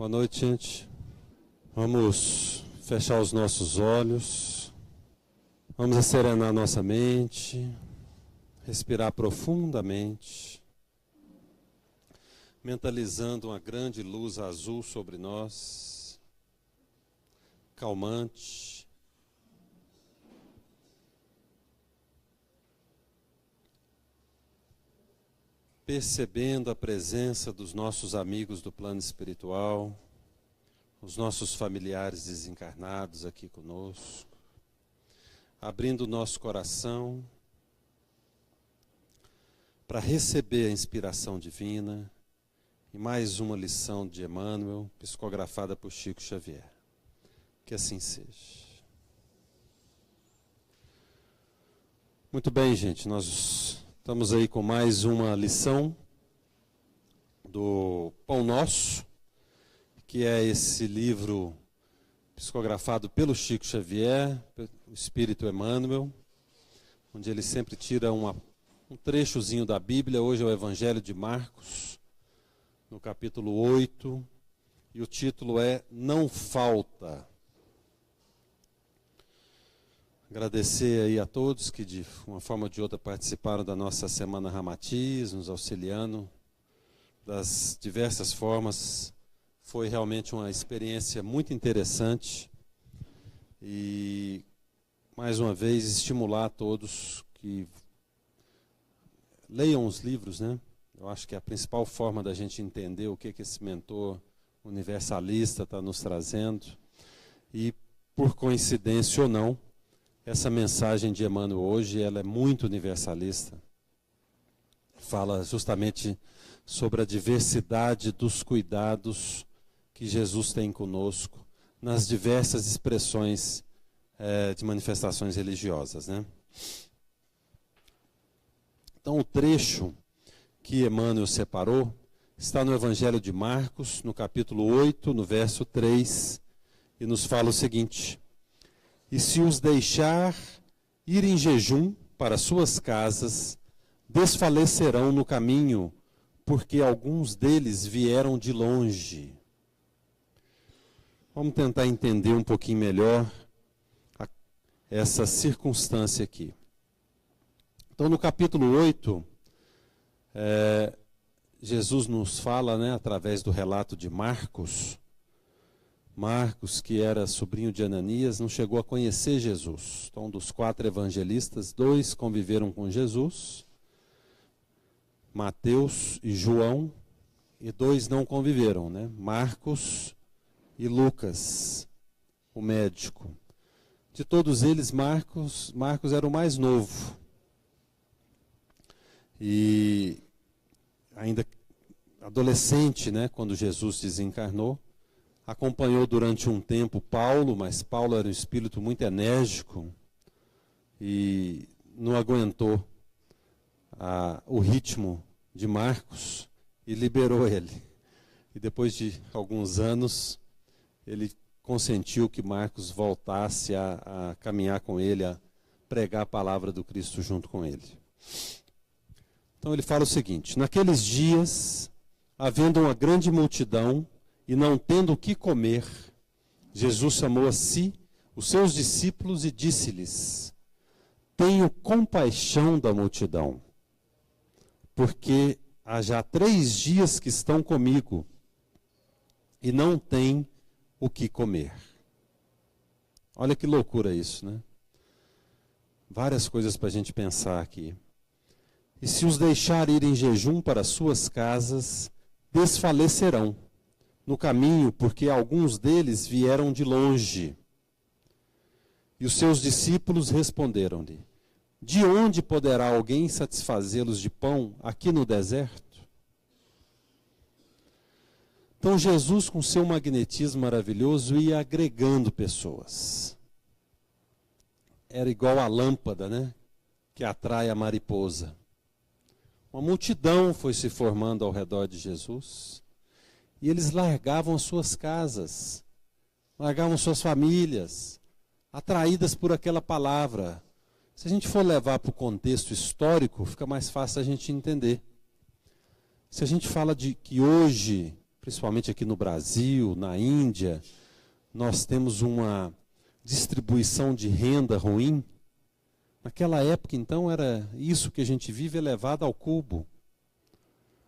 Boa noite, gente. Vamos fechar os nossos olhos. Vamos asserenar nossa mente. Respirar profundamente. Mentalizando uma grande luz azul sobre nós. Calmante. Percebendo a presença dos nossos amigos do plano espiritual, os nossos familiares desencarnados aqui conosco, abrindo o nosso coração para receber a inspiração divina e mais uma lição de Emmanuel, psicografada por Chico Xavier. Que assim seja. Muito bem, gente, nós estamos aí com mais uma lição do Pão Nosso, que é esse livro psicografado pelo Chico Xavier, o Espírito Emmanuel, onde ele sempre tira um trechozinho da Bíblia. Hoje é o Evangelho de Marcos, no capítulo 8, e o título é Não Falta. Agradecer aí a todos que de uma forma ou de outra participaram da nossa Semana Ramatiz, nos auxiliando das diversas formas. Foi realmente uma experiência muito interessante e, mais uma vez, estimular a todos que leiam os livros, né? Eu acho que é a principal forma da gente entender o que esse mentor universalista está nos trazendo. E, por coincidência ou não, essa mensagem de Emmanuel hoje, ela é muito universalista. Fala justamente sobre a diversidade dos cuidados que Jesus tem conosco nas diversas expressões de manifestações religiosas, né? Então, o trecho que Emmanuel separou está no Evangelho de Marcos, no capítulo 8, no verso 3, e nos fala o seguinte: E se os deixar ir em jejum para suas casas, desfalecerão no caminho, porque alguns deles vieram de longe. Vamos tentar entender um pouquinho melhor essa circunstância aqui. Então, no capítulo 8, Jesus nos fala, né, através do relato de Marcos, que era sobrinho de Ananias, não chegou a conhecer Jesus. Então, dos 4 evangelistas, 2 conviveram com Jesus, Mateus e João, e 2 não conviveram, né? Marcos e Lucas, o médico. De todos eles, Marcos era o mais novo. E ainda adolescente, né, quando Jesus desencarnou, acompanhou durante um tempo Paulo, mas Paulo era um espírito muito enérgico e não aguentou o ritmo de Marcos e liberou ele. E depois de alguns anos, ele consentiu que Marcos voltasse a caminhar com ele, a pregar a palavra do Cristo junto com ele. Então ele fala o seguinte: naqueles dias, havendo uma grande multidão, e não tendo o que comer, Jesus chamou a si os seus discípulos e disse-lhes: Tenho compaixão da multidão, porque há já 3 dias que estão comigo e não têm o que comer. Olha que loucura isso, né? Várias coisas para a gente pensar aqui. E se os deixar ir em jejum para suas casas, desfalecerão no caminho, porque alguns deles vieram de longe. E os seus discípulos responderam-lhe: De onde poderá alguém satisfazê-los de pão aqui no deserto? Então Jesus, com seu magnetismo maravilhoso, ia agregando pessoas. Era igual a lâmpada, né, que atrai a mariposa. Uma multidão foi se formando ao redor de Jesus. E eles largavam as suas casas, largavam suas famílias, atraídas por aquela palavra. Se a gente for levar para o contexto histórico, fica mais fácil a gente entender. Se a gente fala de que hoje principalmente aqui no Brasil, na Índia, nós temos uma distribuição de renda ruim. Naquela época, então, era isso que a gente vive elevado ao cubo.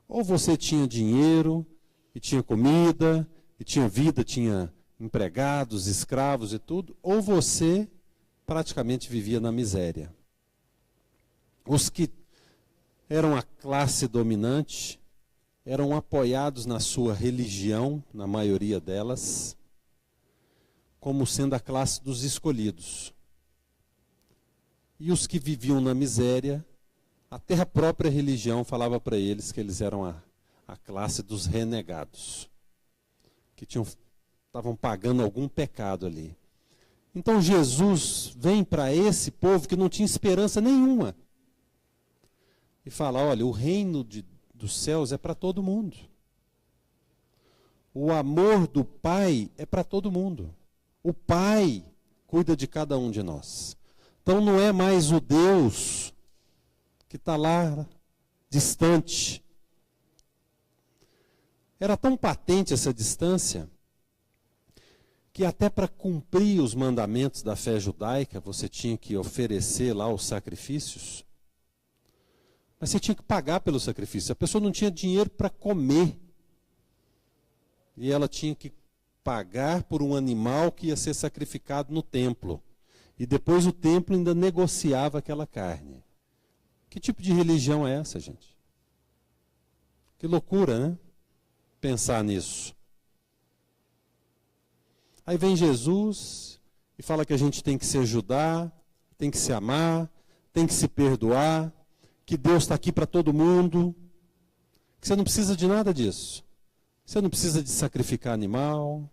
Ou você tinha dinheiro, e tinha comida, e tinha vida, tinha empregados, escravos e tudo, ou você praticamente vivia na miséria. Os que eram a classe dominante eram apoiados na sua religião, na maioria delas, como sendo a classe dos escolhidos. E os que viviam na miséria, até a própria religião falava para eles que eles eram a classe dos renegados, que estavam pagando algum pecado ali. Então Jesus vem para esse povo que não tinha esperança nenhuma e fala, olha, o reino dos céus é para todo mundo. O amor do Pai é para todo mundo. O Pai cuida de cada um de nós. Então não é mais o Deus que está lá distante. Era tão patente essa distância que até para cumprir os mandamentos da fé judaica, você tinha que oferecer lá os sacrifícios, mas você tinha que pagar pelo sacrifício. A pessoa não tinha dinheiro para comer, e ela tinha que pagar por um animal que ia ser sacrificado no templo. E depois o templo ainda negociava aquela carne. Que tipo de religião é essa, gente? Que loucura, né? Pensar nisso. Aí vem Jesus e fala que a gente tem que se ajudar, tem que se amar, tem que se perdoar, que Deus está aqui para todo mundo, que você não precisa de nada disso. Você não precisa de sacrificar animal,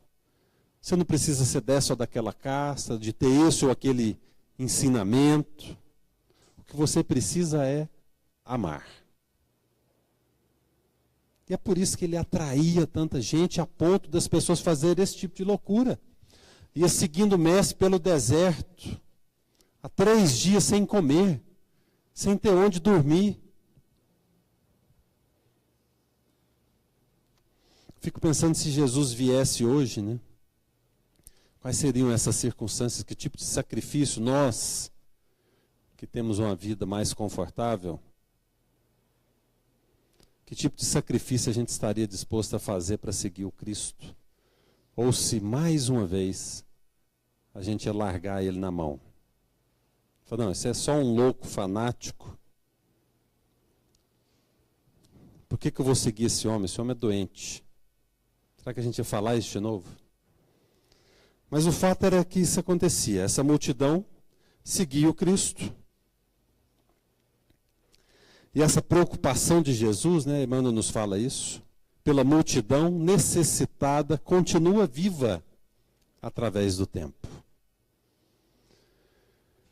você não precisa ser dessa ou daquela casta, de ter esse ou aquele ensinamento. O que você precisa é amar. E é por isso que ele atraía tanta gente a ponto das pessoas fazerem esse tipo de loucura. Ia seguindo o mestre pelo deserto, há 3 dias sem comer, sem ter onde dormir. Fico pensando se Jesus viesse hoje, né? Quais seriam essas circunstâncias? Que tipo de sacrifício nós, que temos uma vida mais confortável, que tipo de sacrifício a gente estaria disposto a fazer para seguir o Cristo? Ou se mais uma vez a gente ia largar ele na mão? Fala, não, esse é só um louco fanático. Por que eu vou seguir esse homem? Esse homem é doente. Será que a gente ia falar isso de novo? Mas o fato era que isso acontecia. Essa multidão seguia o Cristo. E essa preocupação de Jesus, né, Emmanuel nos fala isso, pela multidão necessitada, continua viva através do tempo.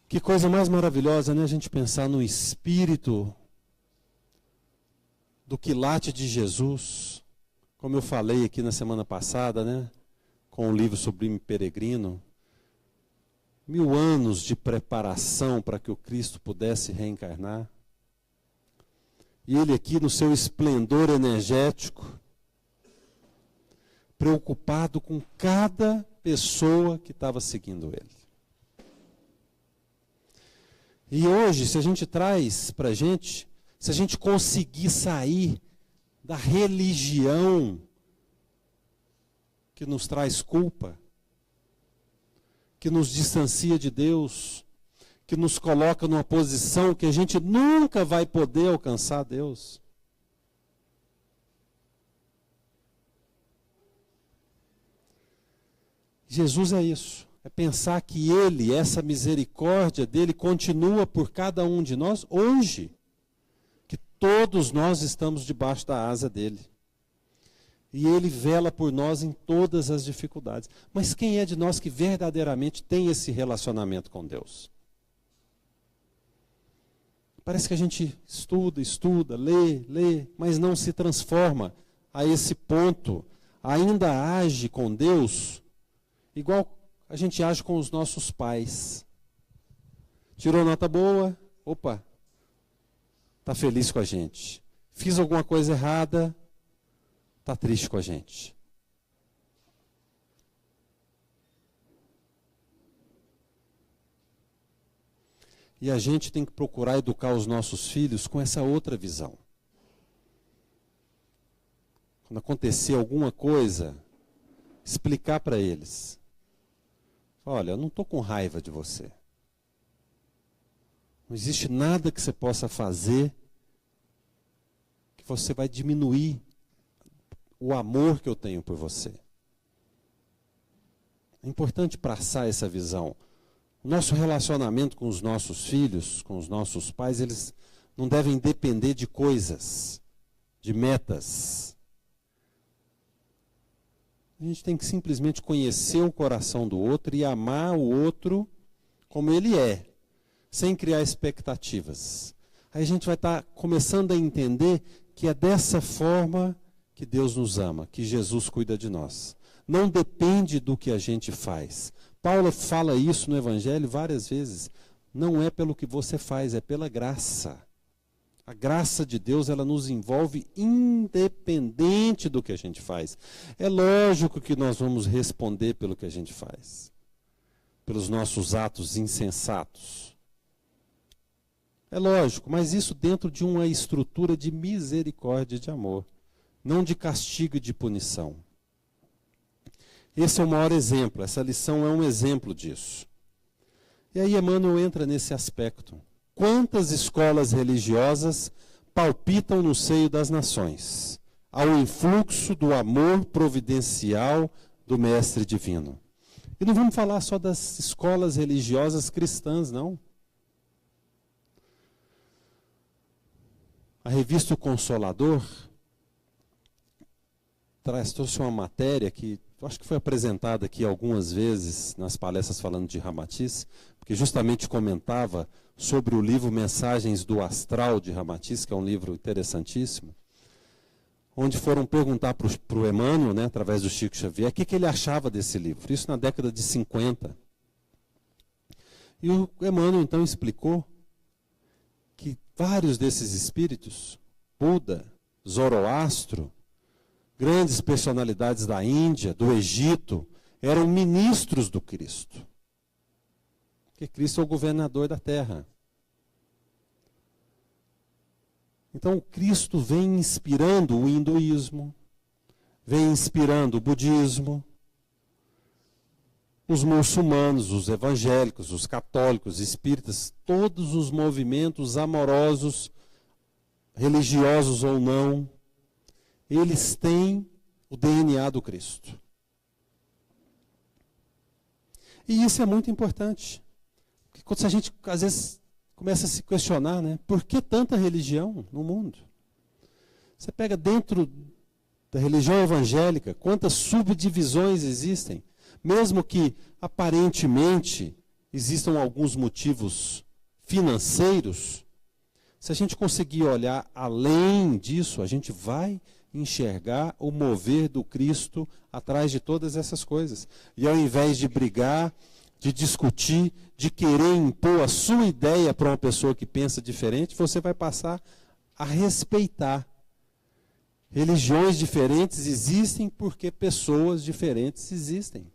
Que coisa mais maravilhosa, né, a gente pensar no espírito do quilate de Jesus, como eu falei aqui na semana passada, né, com o livro Sublime Peregrino, 1000 anos de preparação para que o Cristo pudesse reencarnar. E ele aqui no seu esplendor energético, preocupado com cada pessoa que estava seguindo ele. E hoje, se a gente traz para a gente, se a gente conseguir sair da religião que nos traz culpa, que nos distancia de Deus, que nos coloca numa posição que a gente nunca vai poder alcançar Deus. Jesus é isso, é pensar que Ele, essa misericórdia dEle, continua por cada um de nós hoje, que todos nós estamos debaixo da asa dEle. E Ele vela por nós em todas as dificuldades. Mas quem é de nós que verdadeiramente tem esse relacionamento com Deus? Parece que a gente estuda, lê, mas não se transforma a esse ponto. Ainda age com Deus igual a gente age com os nossos pais. Tirou nota boa, opa, está feliz com a gente. Fiz alguma coisa errada, está triste com a gente. E a gente tem que procurar educar os nossos filhos com essa outra visão. Quando acontecer alguma coisa, explicar para eles. Olha, eu não estou com raiva de você. Não existe nada que você possa fazer que você vai diminuir o amor que eu tenho por você. É importante passar essa visão. O nosso relacionamento com os nossos filhos, com os nossos pais, eles não devem depender de coisas, de metas. A gente tem que simplesmente conhecer o coração do outro e amar o outro como ele é, sem criar expectativas. Aí a gente vai estar começando a entender que é dessa forma que Deus nos ama, que Jesus cuida de nós. Não depende do que a gente faz. Paulo fala isso no Evangelho várias vezes. Não é pelo que você faz, é pela graça. A graça de Deus, ela nos envolve independente do que a gente faz. É lógico que nós vamos responder pelo que a gente faz. Pelos nossos atos insensatos. É lógico, mas isso dentro de uma estrutura de misericórdia e de amor. Não de castigo e de punição. Esse é o maior exemplo, essa lição é um exemplo disso. E aí Emmanuel entra nesse aspecto. Quantas escolas religiosas palpitam no seio das nações, ao influxo do amor providencial do Mestre Divino? E não vamos falar só das escolas religiosas cristãs, não. A revista O Consolador trouxe uma matéria que acho que foi apresentada aqui algumas vezes nas palestras falando de Ramatiz, porque justamente comentava sobre o livro Mensagens do Astral de Ramatiz, que é um livro interessantíssimo, onde foram perguntar para o Emmanuel, né, através do Chico Xavier, o que ele achava desse livro. Isso na década de 50. E o Emmanuel então explicou que vários desses espíritos, Buda, Zoroastro, grandes personalidades da Índia, do Egito, eram ministros do Cristo. Porque Cristo é o governador da terra. Então, Cristo vem inspirando o hinduísmo, vem inspirando o budismo, os muçulmanos, os evangélicos, os católicos, espíritas, todos os movimentos amorosos, religiosos ou não, eles têm o DNA do Cristo. E isso é muito importante. Porque quando a gente, às vezes, começa a se questionar, né? Por que tanta religião no mundo? Você pega dentro da religião evangélica, quantas subdivisões existem, mesmo que, aparentemente, existam alguns motivos financeiros, se a gente conseguir olhar além disso, a gente vai enxergar o mover do Cristo atrás de todas essas coisas. E ao invés de brigar, de discutir, de querer impor a sua ideia para uma pessoa que pensa diferente, você vai passar a respeitar. Religiões diferentes existem porque pessoas diferentes existem.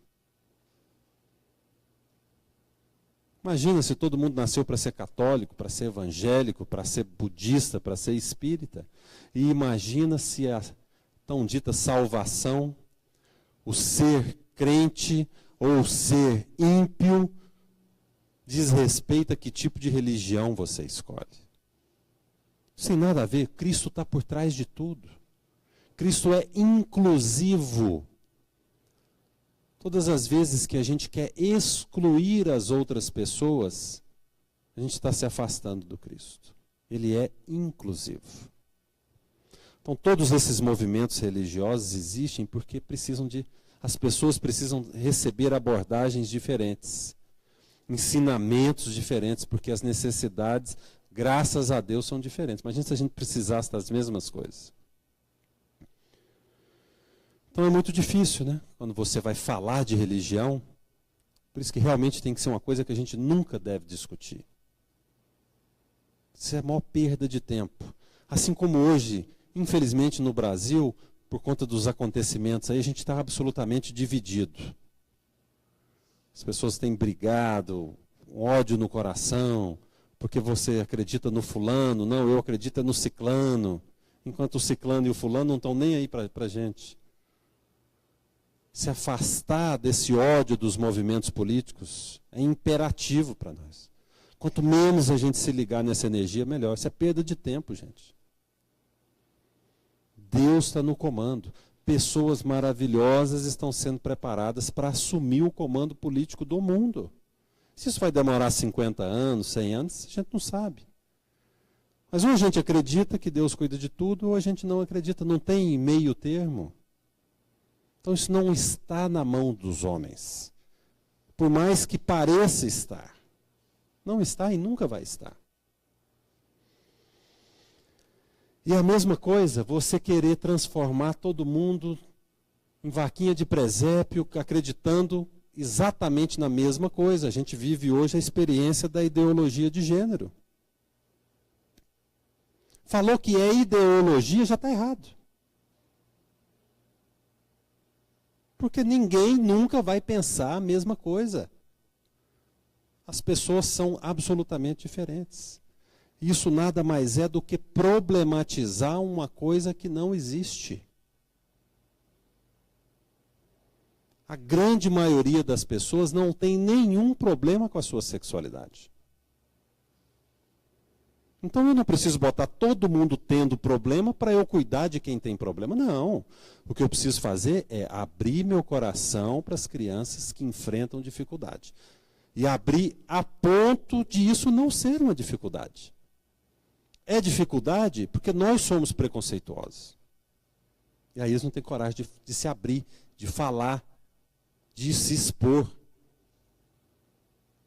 Imagina se todo mundo nasceu para ser católico, para ser evangélico, para ser budista, para ser espírita. E imagina se a tão dita salvação, o ser crente ou o ser ímpio, diz respeito a que tipo de religião você escolhe. Sem nada a ver, Cristo está por trás de tudo. Cristo é inclusivo. Todas as vezes que a gente quer excluir as outras pessoas, a gente está se afastando do Cristo. Ele é inclusivo. Então, todos esses movimentos religiosos existem porque as pessoas precisam receber abordagens diferentes, ensinamentos diferentes, porque as necessidades, graças a Deus, são diferentes. Imagina se a gente precisasse das mesmas coisas. Então é muito difícil, né? Quando você vai falar de religião, por isso que realmente tem que ser uma coisa que a gente nunca deve discutir. Isso é a maior perda de tempo. Assim como hoje, infelizmente no Brasil, por conta dos acontecimentos aí, a gente está absolutamente dividido. As pessoas têm brigado, um ódio no coração, porque você acredita no fulano, não, eu acredito no ciclano, enquanto o ciclano e o fulano não estão nem aí para a gente. Se afastar desse ódio dos movimentos políticos é imperativo para nós. Quanto menos a gente se ligar nessa energia, melhor. Isso é perda de tempo, gente. Deus está no comando. Pessoas maravilhosas estão sendo preparadas para assumir o comando político do mundo. Se isso vai demorar 50 anos, 100 anos, a gente não sabe. Mas ou a gente acredita que Deus cuida de tudo, ou a gente não acredita, não tem meio termo. Então isso não está na mão dos homens. Por mais que pareça estar. Não está e nunca vai estar. E a mesma coisa, você querer transformar todo mundo em vaquinha de presépio, acreditando exatamente na mesma coisa. A gente vive hoje a experiência da ideologia de gênero. Falou que é ideologia, já está errado. Porque ninguém nunca vai pensar a mesma coisa. As pessoas são absolutamente diferentes. Isso nada mais é do que problematizar uma coisa que não existe. A grande maioria das pessoas não tem nenhum problema com a sua sexualidade. Então eu não preciso botar todo mundo tendo problema para eu cuidar de quem tem problema. Não. O que eu preciso fazer é abrir meu coração para as crianças que enfrentam dificuldade. E abrir a ponto de isso não ser uma dificuldade. É dificuldade porque nós somos preconceituosos. E aí eles não têm coragem de se abrir, de falar, de se expor.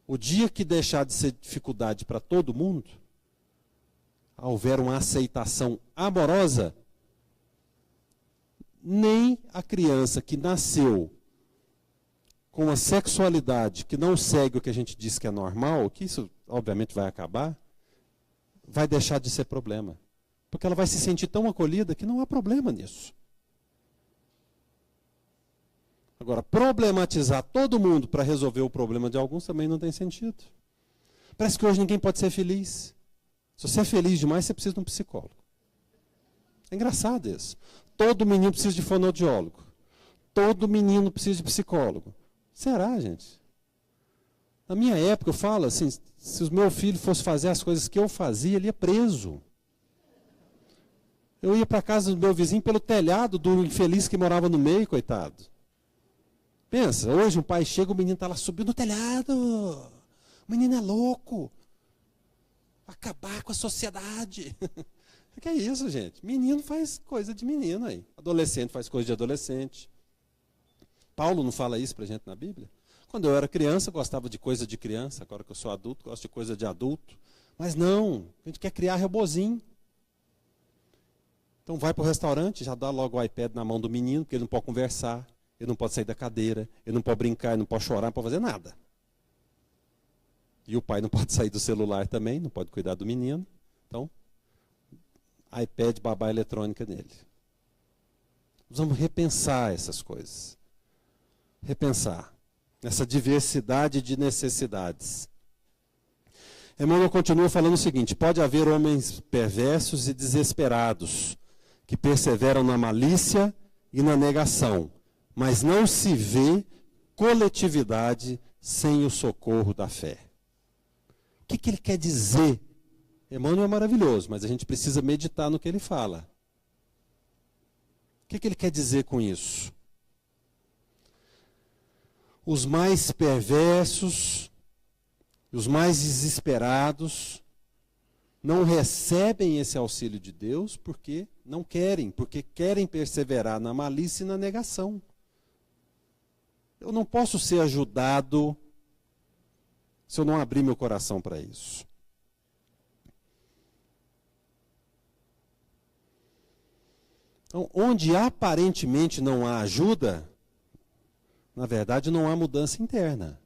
O dia que deixar de ser dificuldade para todo mundo, houver uma aceitação amorosa, nem a criança que nasceu com uma sexualidade que não segue o que a gente diz que é normal, que isso obviamente vai acabar, vai deixar de ser problema. Porque ela vai se sentir tão acolhida que não há problema nisso. Agora, problematizar todo mundo para resolver o problema de alguns também não tem sentido. Parece que hoje ninguém pode ser feliz. Se você é feliz demais, você precisa de um psicólogo. É engraçado isso. Todo menino precisa de fonoaudiólogo. Todo menino precisa de psicólogo. Será, gente? Na minha época, eu falo assim, se o meu filho fosse fazer as coisas que eu fazia, ele ia preso. Eu ia para a casa do meu vizinho pelo telhado do infeliz que morava no meio, coitado. Pensa, hoje um pai chega, o menino está lá subindo no telhado. O menino é louco. Acabar com a sociedade. O que é isso, gente? Menino faz coisa de menino aí. Adolescente faz coisa de adolescente. Paulo não fala isso para a gente na Bíblia? Quando eu era criança, gostava de coisa de criança. Agora que eu sou adulto, gosto de coisa de adulto. Mas não, a gente quer criar rebozinho. Então vai para o restaurante, já dá logo o iPad na mão do menino, porque ele não pode conversar, ele não pode sair da cadeira, ele não pode brincar, ele não pode chorar, não pode fazer nada. E o pai não pode sair do celular também, não pode cuidar do menino. Então, iPad, babá eletrônica nele. Nós vamos repensar essas coisas. Repensar essa diversidade de necessidades. Emmanuel continua falando o seguinte: pode haver homens perversos e desesperados, que perseveram na malícia e na negação, mas não se vê coletividade sem o socorro da fé. O que ele quer dizer? Emmanuel é maravilhoso, mas a gente precisa meditar no que ele fala. O que ele quer dizer com isso? Os mais perversos, os mais desesperados, não recebem esse auxílio de Deus porque não querem, porque querem perseverar na malícia e na negação. Eu não posso ser ajudado se eu não abrir meu coração para isso. Então, onde aparentemente não há ajuda, na verdade não há mudança interna.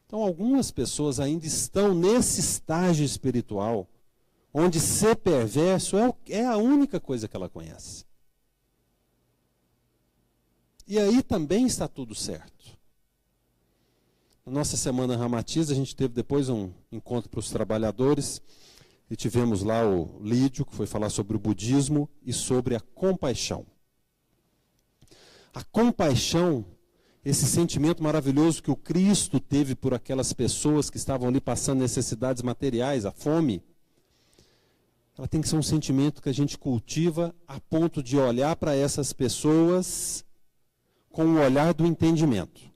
Então, algumas pessoas ainda estão nesse estágio espiritual, onde ser perverso é a única coisa que ela conhece. E aí também está tudo certo. Na nossa semana Ramatiz, a gente teve depois um encontro para os trabalhadores, e tivemos lá o Lídio, que foi falar sobre o budismo e sobre a compaixão. A compaixão, esse sentimento maravilhoso que o Cristo teve por aquelas pessoas que estavam ali passando necessidades materiais, a fome, ela tem que ser um sentimento que a gente cultiva a ponto de olhar para essas pessoas com o olhar do entendimento.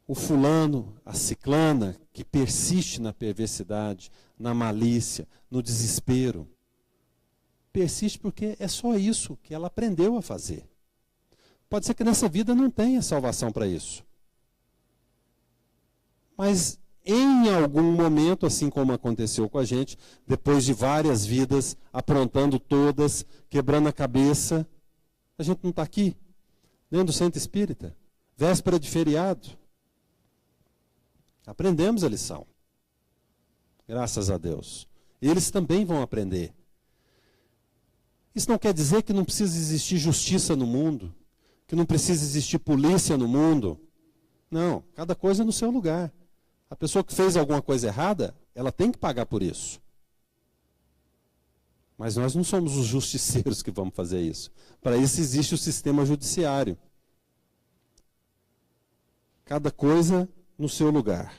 O fulano, a ciclana, que persiste na perversidade, na malícia, no desespero, persiste porque é só isso que ela aprendeu a fazer. Pode ser que nessa vida não tenha salvação para isso. Mas em algum momento, assim como aconteceu com a gente, depois de várias vidas, aprontando todas, quebrando a cabeça, a gente não está aqui, dentro do centro espírita, véspera de feriado. Aprendemos a lição. Graças a Deus. Eles também vão aprender. Isso não quer dizer que não precisa existir justiça no mundo, que não precisa existir polícia no mundo. Não, cada coisa no seu lugar. A pessoa que fez alguma coisa errada, ela tem que pagar por isso. Mas nós não somos os justiceiros que vamos fazer isso. Para isso existe o sistema judiciário. Cada coisa no seu lugar.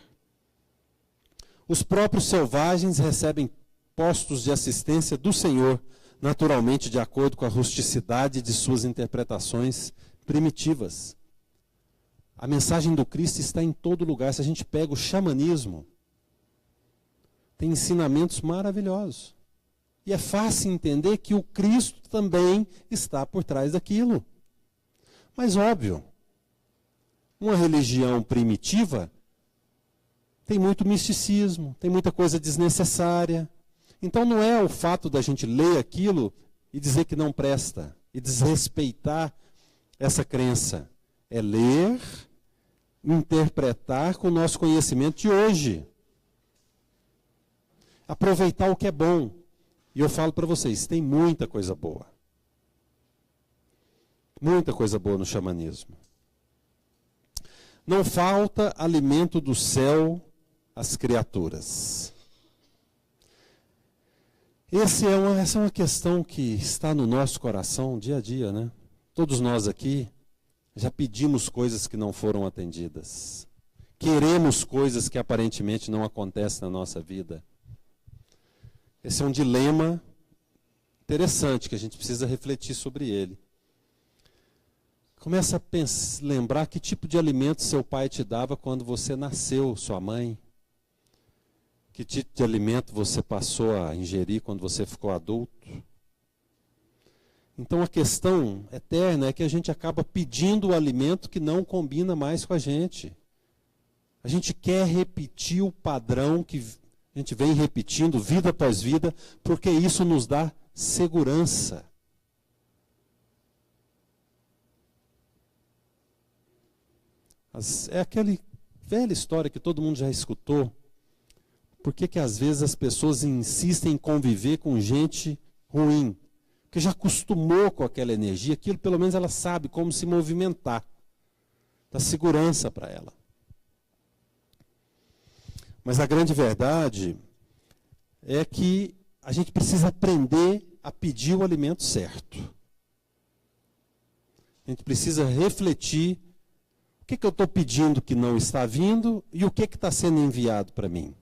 Os próprios selvagens recebem postos de assistência do Senhor, naturalmente de acordo com a rusticidade de suas interpretações primitivas. A mensagem do Cristo está em todo lugar. Se a gente pega o xamanismo, tem ensinamentos maravilhosos. E é fácil entender que o Cristo também está por trás daquilo. Mas óbvio, uma religião primitiva tem muito misticismo, tem muita coisa desnecessária. Então não é o fato da gente ler aquilo e dizer que não presta, e desrespeitar essa crença. É ler, interpretar com o nosso conhecimento de hoje. Aproveitar o que é bom. E eu falo para vocês, tem muita coisa boa. Muita coisa boa no xamanismo. Não falta alimento do céu às criaturas. Essa é uma questão que está no nosso coração dia a dia, né? Todos nós aqui já pedimos coisas que não foram atendidas. Queremos coisas que aparentemente não acontecem na nossa vida. Esse é um dilema interessante que a gente precisa refletir sobre ele. Começa a lembrar que tipo de alimento seu pai te dava quando você nasceu, sua mãe. Que tipo de alimento você passou a ingerir quando você ficou adulto. Então a questão eterna é que a gente acaba pedindo o alimento que não combina mais com a gente. A gente quer repetir o padrão que a gente vem repetindo vida após vida, porque isso nos dá segurança. É aquela velha história que todo mundo já escutou. Por que às vezes as pessoas insistem em conviver com gente ruim? Porque já acostumou com aquela energia, aquilo pelo menos ela sabe como se movimentar. Dá segurança para ela. Mas a grande verdade é que a gente precisa aprender a pedir o alimento certo. A gente precisa refletir o que eu estou pedindo que não está vindo e o que está sendo enviado para mim.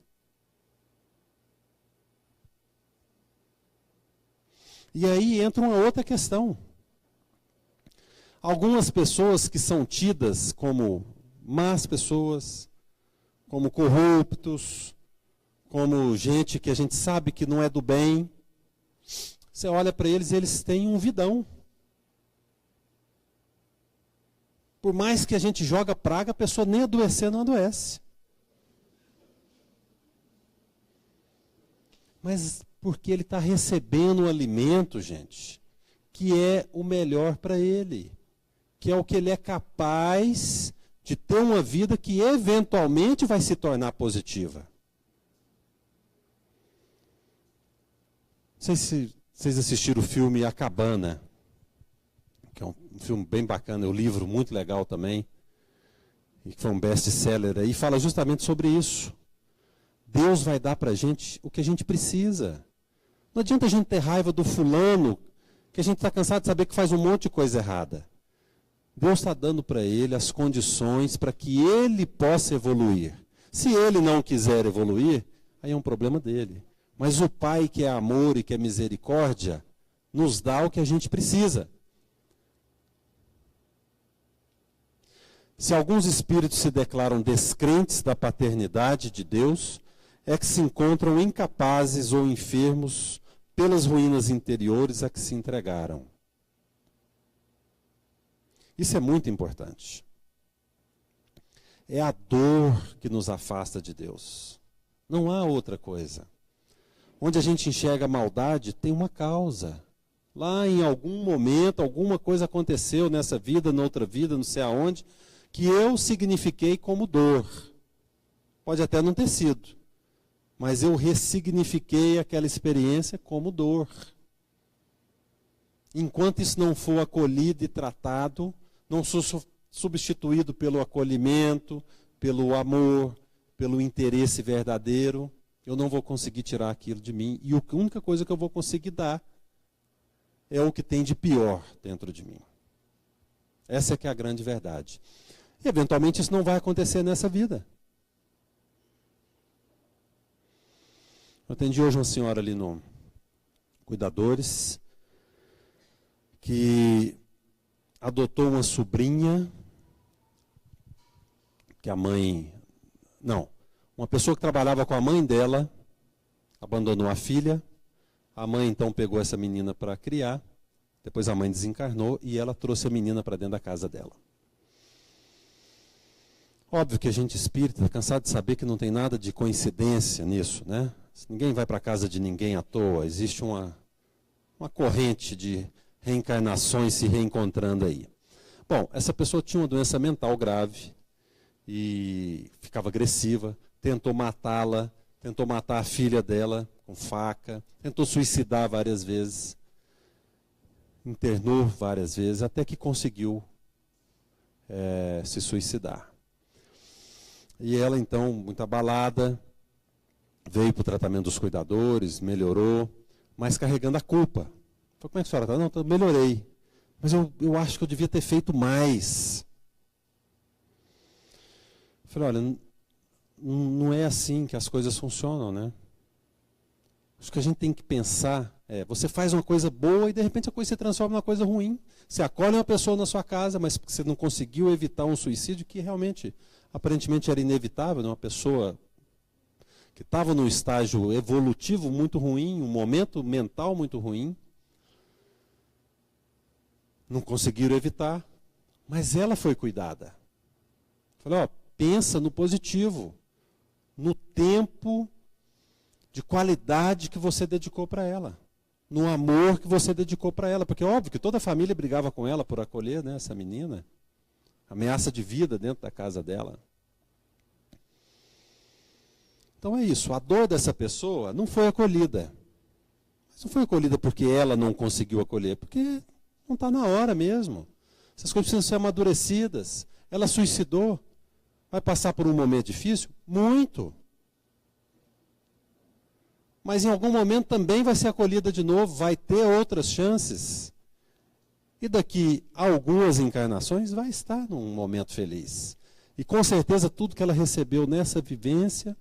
E aí entra uma outra questão. Algumas pessoas que são tidas como más pessoas, como corruptos, como gente que a gente sabe que não é do bem, você olha para eles e eles têm um vidão. Por mais que a gente joga praga, a pessoa nem adoecer não adoece. Mas porque ele está recebendo um alimento, gente, que é o melhor para ele, que é o que ele é capaz de ter uma vida que eventualmente vai se tornar positiva. Não sei se vocês assistiram o filme A Cabana, que é um filme bem bacana, é um livro muito legal também, e que foi um best-seller aí, fala justamente sobre isso. Deus vai dar para a gente o que a gente precisa. Não adianta a gente ter raiva do fulano, que a gente está cansado de saber que faz um monte de coisa errada. Deus está dando para ele as condições para que ele possa evoluir. Se ele não quiser evoluir, aí é um problema dele. Mas o Pai, que é amor e que é misericórdia, nos dá o que a gente precisa. Se alguns espíritos se declaram descrentes da paternidade de Deus, é que se encontram incapazes ou enfermos pelas ruínas interiores a que se entregaram. Isso é muito importante. É a dor que nos afasta de Deus. Não há outra coisa. Onde a gente enxerga a maldade, tem uma causa. Lá em algum momento, alguma coisa aconteceu nessa vida, noutra vida, não sei aonde, que eu signifiquei como dor. Pode até não ter sido, mas eu ressignifiquei aquela experiência como dor. Enquanto isso não for acolhido e tratado, não sou substituído pelo acolhimento, pelo amor, pelo interesse verdadeiro, eu não vou conseguir tirar aquilo de mim. E a única coisa que eu vou conseguir dar é o que tem de pior dentro de mim. Essa é que é a grande verdade. E, eventualmente, isso não vai acontecer nessa vida. Eu atendi hoje uma senhora ali no Cuidadores, que adotou uma sobrinha, que a mãe... Não, uma pessoa que trabalhava com a mãe dela, abandonou a filha, a mãe então pegou essa menina para criar, depois a mãe desencarnou e ela trouxe a menina para dentro da casa dela. Óbvio que a gente espírita está cansado de saber que não tem nada de coincidência nisso, né? Ninguém vai para a casa de ninguém à toa, existe uma corrente de reencarnações se reencontrando aí. Bom, essa pessoa tinha uma doença mental grave e ficava agressiva, tentou matá-la, tentou matar a filha dela com faca, tentou suicidar várias vezes, internou várias vezes, até que conseguiu se suicidar. E ela, então, muito abalada, veio para o tratamento dos cuidadores, melhorou, mas carregando a culpa. Falei, como é que a senhora está? Não, eu melhorei. Mas eu acho que eu devia ter feito mais. Falei, olha, não é assim que as coisas funcionam, né? Acho que a gente tem que pensar, você faz uma coisa boa e de repente a coisa se transforma numa coisa ruim. Você acolhe uma pessoa na sua casa, mas você não conseguiu evitar um suicídio que realmente, aparentemente era inevitável, né? Uma pessoa que estava num estágio evolutivo muito ruim, um momento mental muito ruim. Não conseguiram evitar, mas ela foi cuidada. Falei, pensa no positivo, no tempo de qualidade que você dedicou para ela, no amor que você dedicou para ela, porque é óbvio que toda a família brigava com ela por acolher, né, essa menina, ameaça de vida dentro da casa dela. Então é isso, a dor dessa pessoa não foi acolhida. Mas não foi acolhida porque ela não conseguiu acolher, porque não está na hora mesmo. Essas coisas precisam ser amadurecidas. Ela suicidou. Vai passar por um momento difícil? Muito. Mas em algum momento também vai ser acolhida de novo, vai ter outras chances. E daqui a algumas encarnações vai estar num momento feliz. E com certeza tudo que ela recebeu nessa vivência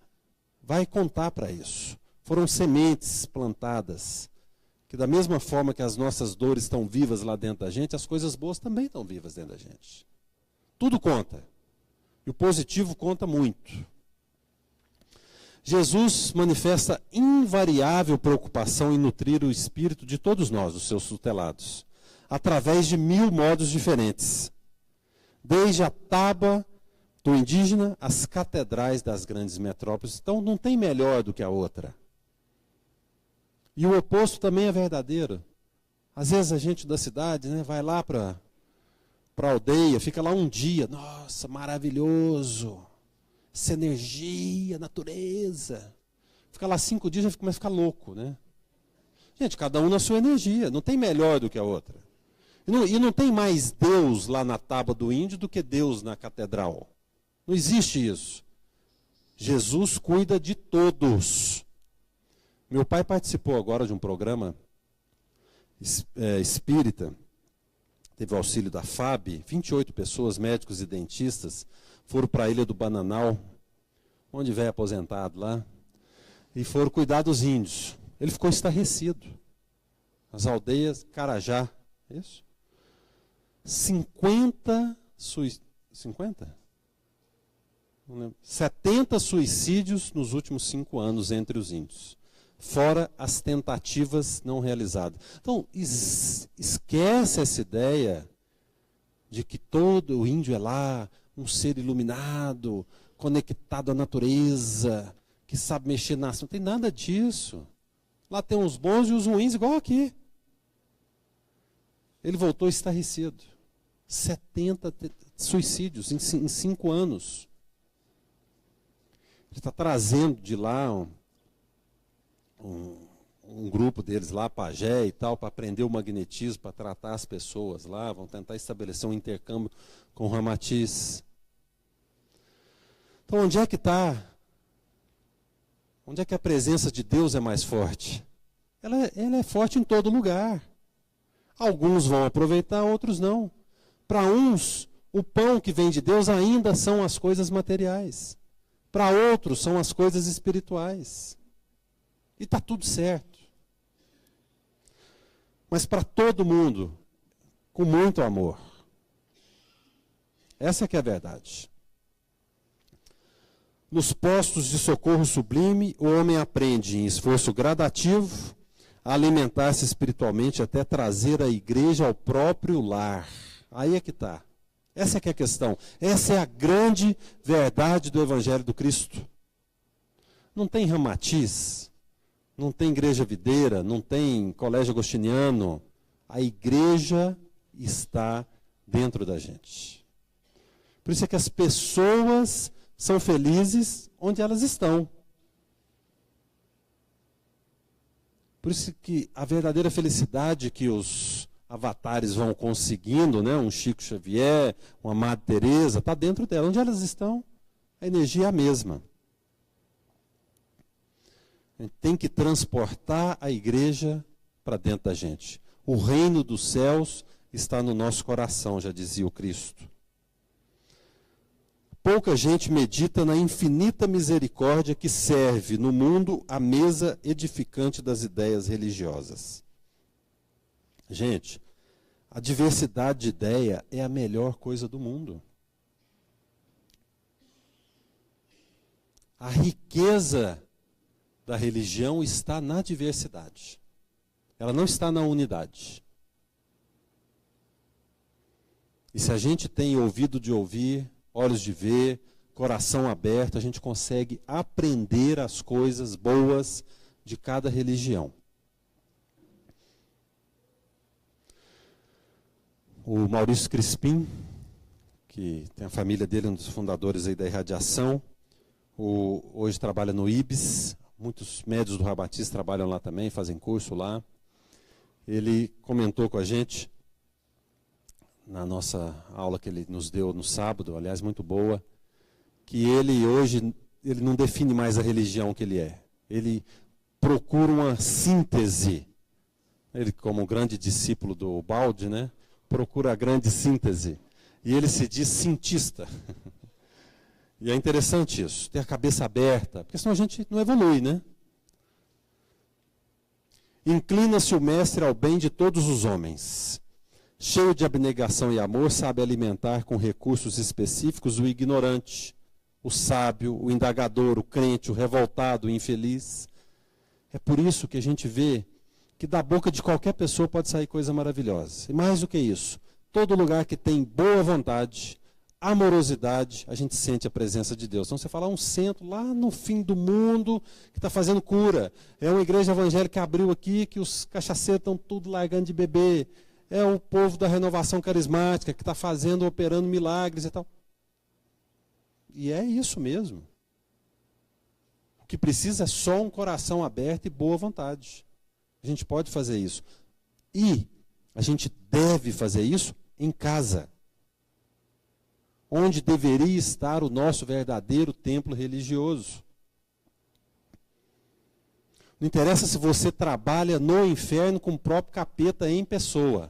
vai contar para isso. Foram sementes plantadas, que da mesma forma que as nossas dores estão vivas lá dentro da gente, as coisas boas também estão vivas dentro da gente. Tudo conta. E o positivo conta muito. Jesus manifesta invariável preocupação em nutrir o espírito de todos nós, os seus tutelados, através de 1000 modos diferentes. Desde a tábua do indígena às catedrais das grandes metrópoles. Então não tem melhor do que a outra. E o oposto também é verdadeiro. Às vezes a gente da cidade, né, vai lá para a aldeia, fica lá um dia, nossa, maravilhoso, essa energia, natureza. Fica lá 5 dias e já começa a ficar louco, né? Gente, cada um na sua energia, não tem melhor do que a outra. E não tem mais Deus lá na tábua do índio do que Deus na catedral. Não existe isso. Jesus cuida de todos. Meu pai participou agora de um programa espírita, teve o auxílio da FAB, 28 pessoas, médicos e dentistas, foram para a Ilha do Bananal, onde veio aposentado lá, e foram cuidar dos índios. Ele ficou estarrecido. As aldeias, Carajá, isso? 50? 70 suicídios nos últimos 5 anos entre os índios. Fora as tentativas não realizadas. Então, esquece essa ideia de que todo o índio é lá, um ser iluminado, conectado à natureza, que sabe mexer na ação. Não tem nada disso. Lá tem os bons e os ruins, igual aqui. Ele voltou estarrecido. 70 suicídios em 5 anos. Ele está trazendo de lá um grupo deles lá, pajé e tal, para aprender o magnetismo, para tratar as pessoas lá, vão tentar estabelecer um intercâmbio com o Ramatiz. Então, onde é que está? Onde é que a presença de Deus é mais forte? Ela é forte em todo lugar. Alguns vão aproveitar, outros não. Para uns, o pão que vem de Deus ainda são as coisas materiais. Para outros, são as coisas espirituais. E está tudo certo. Mas para todo mundo, com muito amor. Essa que é a verdade. Nos postos de socorro sublime, o homem aprende em esforço gradativo a alimentar-se espiritualmente até trazer a igreja ao próprio lar. Aí é que está. Essa é que é a questão. Essa é a grande verdade do Evangelho do Cristo. Não tem Ramatiz, não tem igreja videira, não tem colégio agostiniano. A igreja está dentro da gente. Por isso é que as pessoas são felizes onde elas estão. Por isso que a verdadeira felicidade que os avatares vão conseguindo, né, um Chico Xavier, uma Madre Teresa, está dentro dela. Onde elas estão, a energia é a mesma. A gente tem que transportar a igreja para dentro da gente. O reino dos céus está no nosso coração, já dizia o Cristo. Pouca gente medita na infinita misericórdia que serve no mundo a mesa edificante das ideias religiosas. Gente, a diversidade de ideia é a melhor coisa do mundo. A riqueza da religião está na diversidade. Ela não está na unidade. E se a gente tem ouvido de ouvir, olhos de ver, coração aberto, a gente consegue aprender as coisas boas de cada religião. O Maurício Crispim, que tem a família dele, um dos fundadores aí da irradiação, hoje trabalha no IBS, muitos médios do Ramatiz trabalham lá também, fazem curso lá. Ele comentou com a gente, na nossa aula que ele nos deu no sábado, aliás, muito boa, que ele hoje ele não define mais a religião que ele é. Ele procura uma síntese. Ele, como grande discípulo do Balde, né, procura a grande síntese. E ele se diz cientista. E é interessante isso, ter a cabeça aberta, porque senão a gente não evolui, né? Inclina-se o mestre ao bem de todos os homens. Cheio de abnegação e amor, sabe alimentar com recursos específicos o ignorante, o sábio, o indagador, o crente, o revoltado, o infeliz. É por isso que a gente vê que da boca de qualquer pessoa pode sair coisa maravilhosa. E mais do que isso, todo lugar que tem boa vontade, amorosidade, a gente sente a presença de Deus. Então você fala, um centro lá no fim do mundo que está fazendo cura. É uma igreja evangélica que abriu aqui, que os cachaceiros estão tudo largando de beber. É o povo da renovação carismática que está fazendo, operando milagres e tal. E é isso mesmo. O que precisa é só um coração aberto e boa vontade. A gente pode fazer isso. E A gente deve fazer isso em casa, onde deveria estar o nosso verdadeiro templo religioso. Não interessa se você trabalha no inferno com o próprio capeta em pessoa.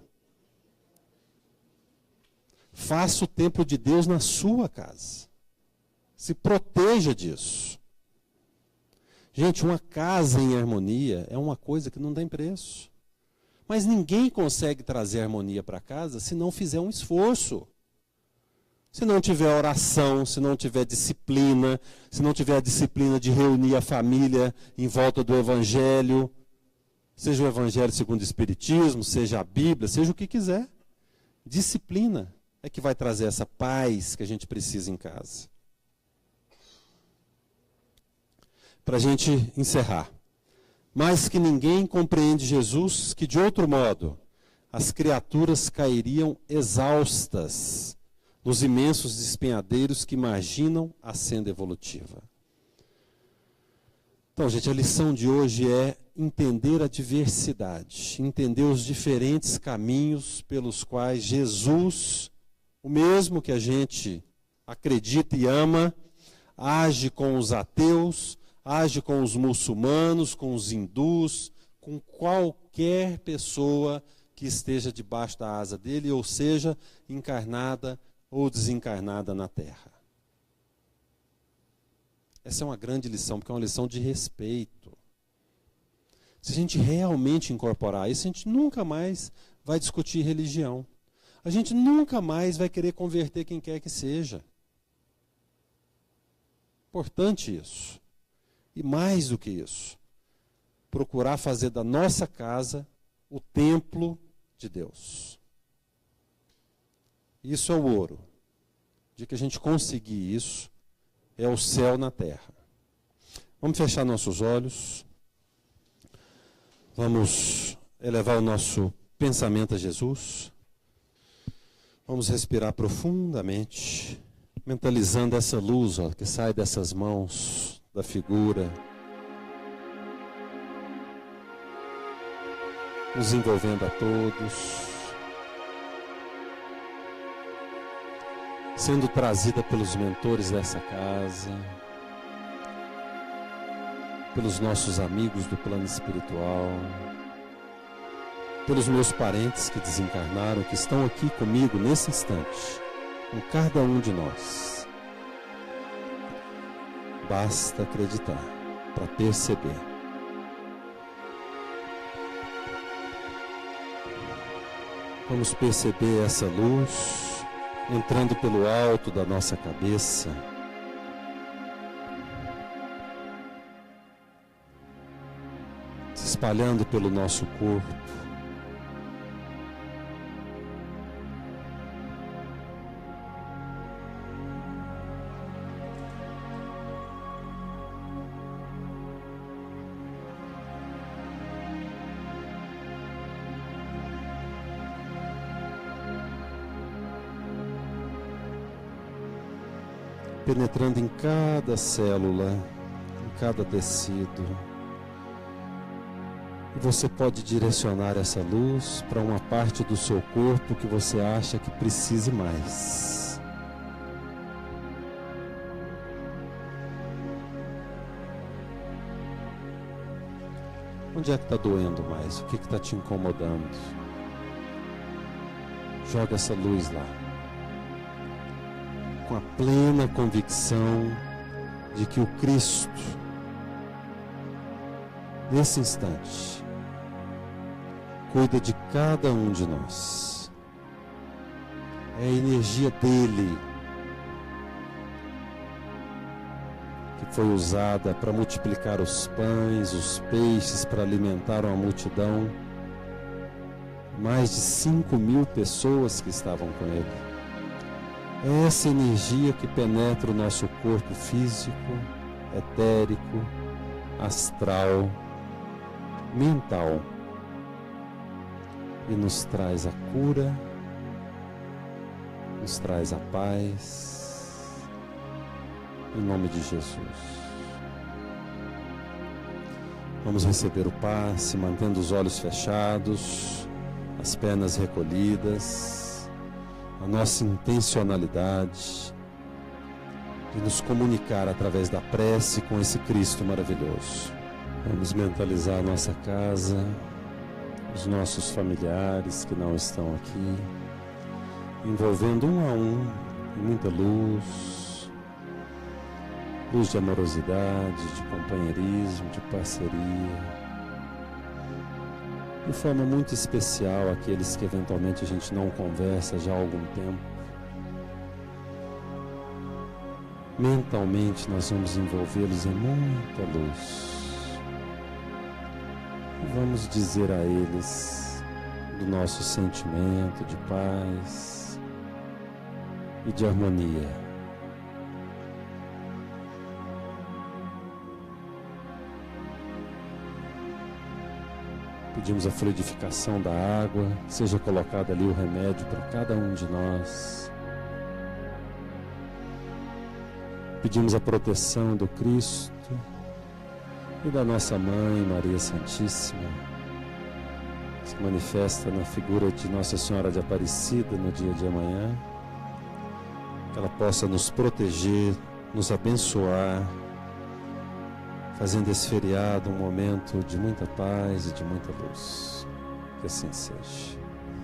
Faça o templo de Deus na sua casa. Se proteja disso. Gente, uma casa em harmonia é uma coisa que não tem preço. Mas ninguém consegue trazer harmonia para casa se não fizer um esforço. Se não tiver oração, se não tiver disciplina, se não tiver a disciplina de reunir a família em volta do Evangelho, seja o Evangelho segundo o Espiritismo, seja a Bíblia, seja o que quiser. Disciplina é que vai trazer essa paz que a gente precisa em casa. Para a gente encerrar. Mais que ninguém compreende Jesus, que de outro modo as criaturas cairiam exaustas nos imensos despenhadeiros que marginam a senda evolutiva. Então, gente, a lição de hoje é entender a diversidade, entender os diferentes caminhos pelos quais Jesus, o mesmo que a gente acredita e ama, age com os ateus, age com os muçulmanos, com os hindus, com qualquer pessoa que esteja debaixo da asa dele, ou seja, encarnada ou desencarnada na Terra. Essa é uma grande lição, porque é uma lição de respeito. Se a gente realmente incorporar isso, a gente nunca mais vai discutir religião. A gente nunca mais vai querer converter quem quer que seja. Importante isso. E mais do que isso, procurar fazer da nossa casa o templo de Deus. Isso é o ouro. De que a gente conseguir isso, é o céu na terra. Vamos fechar nossos olhos. Vamos elevar o nosso pensamento a Jesus. Vamos respirar profundamente, mentalizando essa luz que sai dessas mãos, da figura, nos envolvendo a todos, sendo trazida pelos mentores dessa casa, pelos nossos amigos do plano espiritual, pelos meus parentes que desencarnaram, que estão aqui comigo nesse instante, com cada um de nós. Basta acreditar para perceber. Vamos perceber essa luz entrando pelo alto da nossa cabeça, se espalhando pelo nosso corpo, penetrando em cada célula, em cada tecido. E você pode direcionar essa luz para uma parte do seu corpo que você acha que precise mais. Onde é que está doendo mais? O que está te incomodando? Joga essa luz lá, com a plena convicção de que o Cristo, nesse instante, cuida de cada um de nós. É a energia dele que foi usada para multiplicar os pães, os peixes, para alimentar uma multidão. Mais de 5.000 pessoas que estavam com ele. É essa energia que penetra o nosso corpo físico, etérico, astral, mental e nos traz a cura, nos traz a paz, em nome de Jesus. Vamos receber o passe, mantendo os olhos fechados, a as pernas recolhidas, a nossa intencionalidade de nos comunicar através da prece com esse Cristo maravilhoso. Vamos mentalizar a nossa casa, os nossos familiares que não estão aqui, envolvendo um a um, em muita luz, luz de amorosidade, de companheirismo, de parceria. De forma muito especial, aqueles que eventualmente a gente não conversa já há algum tempo. Mentalmente nós vamos envolvê-los em muita luz. E vamos dizer a eles do nosso sentimento de paz e de harmonia. Pedimos a fluidificação da água, seja colocado ali o remédio para cada um de nós. Pedimos a proteção do Cristo e da nossa Mãe, Maria Santíssima, que se manifesta na figura de Nossa Senhora de Aparecida no dia de amanhã, que ela possa nos proteger, nos abençoar, fazendo esse feriado um momento de muita paz e de muita luz. Que assim seja.